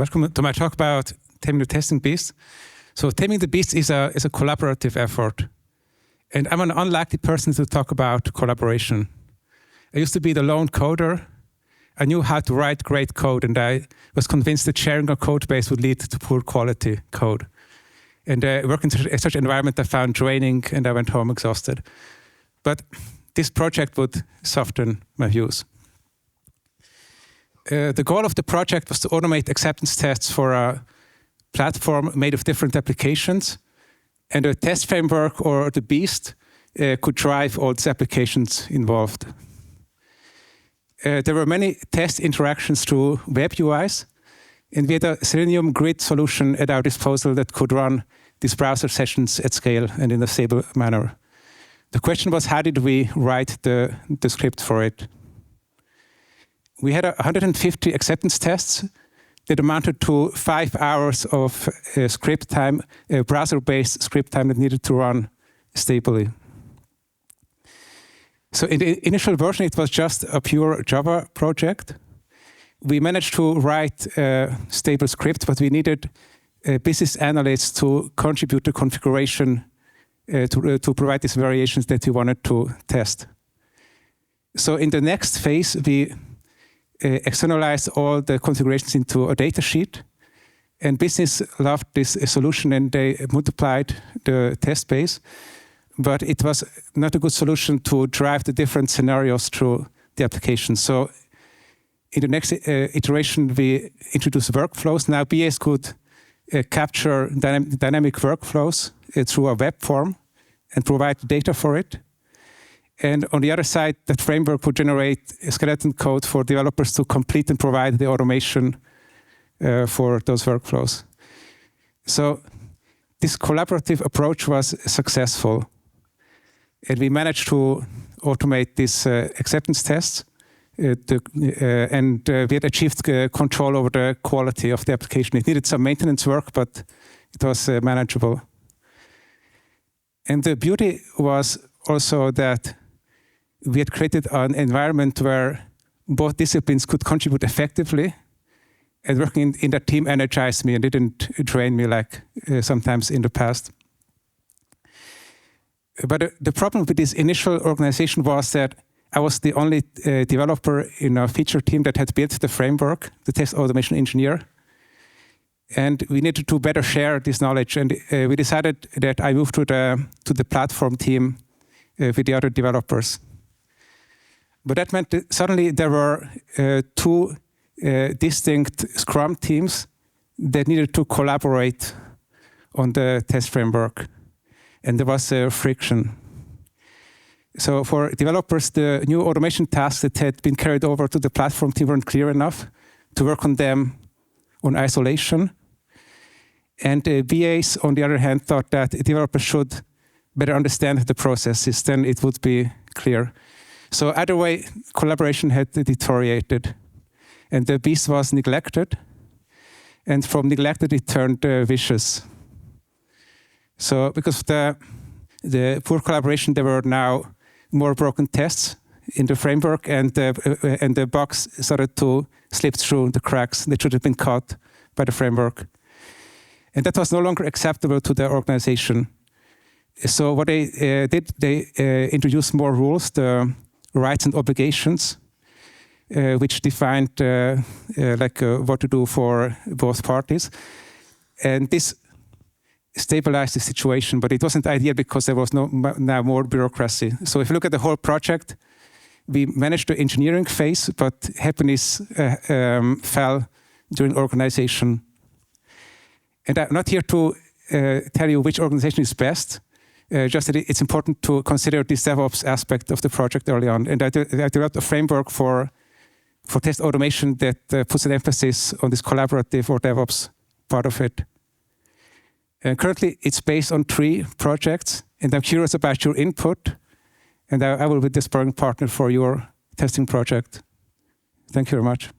welcome to my talk about taming the testing beast. So taming the beast is a collaborative effort. And I'm an unlikely person to talk about collaboration. I used to be the lone coder. I knew how to write great code, and I was convinced that sharing a code base would lead to poor quality code. And working in such an environment I found draining, and I went home exhausted. But this project would soften my views. The goal of the project was to automate acceptance tests for a platform made of different applications, and a test framework or the beast could drive all these applications involved. There were many test interactions through web UIs, and we had a Selenium grid solution at our disposal that could run these browser sessions at scale and in a stable manner. The question was, how did we write the script for it? We had 150 acceptance tests that amounted to 5 hours of script time, browser-based script time that needed to run stably. So in the initial version, it was just a pure Java project. We managed to write a stable script, but we needed business analysts to contribute to configuration to provide these variations that we wanted to test. So in the next phase, we externalized all the configurations into a datasheet, and business loved this solution and they multiplied the test base, but it was not a good solution to drive the different scenarios through the application. So in the next iteration, we introduced workflows. Now BAs could capture dynamic workflows through a web form and provide data for it. And on the other side, that framework would generate a skeleton code for developers to complete and provide the automation for those workflows. So this collaborative approach was successful. And we managed to automate these acceptance tests. And we had achieved control over the quality of the application. It needed some maintenance work, but it was manageable. And the beauty was also that we had created an environment where both disciplines could contribute effectively, and working in that team energized me and didn't drain me like sometimes in the past. But the problem with this initial organization was that I was the only developer in a feature team that had built the framework, the test automation engineer. And we needed to better share this knowledge. And we decided that I moved to the platform team with the other developers. But that meant that suddenly there were two distinct Scrum teams that needed to collaborate on the test framework. And there was friction. So for developers, the new automation tasks that had been carried over to the platform team weren't clear enough to work on them on isolation. And BAs, on the other hand, thought that developers should better understand the processes, then it would be clear. So either way, collaboration had deteriorated. And the beast was neglected. And from neglected, it turned vicious. So because of the poor collaboration, there were now more broken tests in the framework, and the bugs started to slip through the cracks that should have been caught by the framework. And that was no longer acceptable to the organization. So what they did, they introduced more rules, the rights and obligations, which defined what to do for both parties. And this stabilized the situation, but it wasn't ideal because there was now more bureaucracy. So if you look at the whole project, we managed the engineering phase, but happiness fell during organization. And I'm not here to tell you which organization is best, just that it's important to consider this DevOps aspect of the project early on. And I developed a framework for test automation that puts an emphasis on this collaborative or DevOps part of it. Currently, it's based on 3 projects, and I'm curious about your input, and I will be the sparring partner for your testing project. Thank you very much.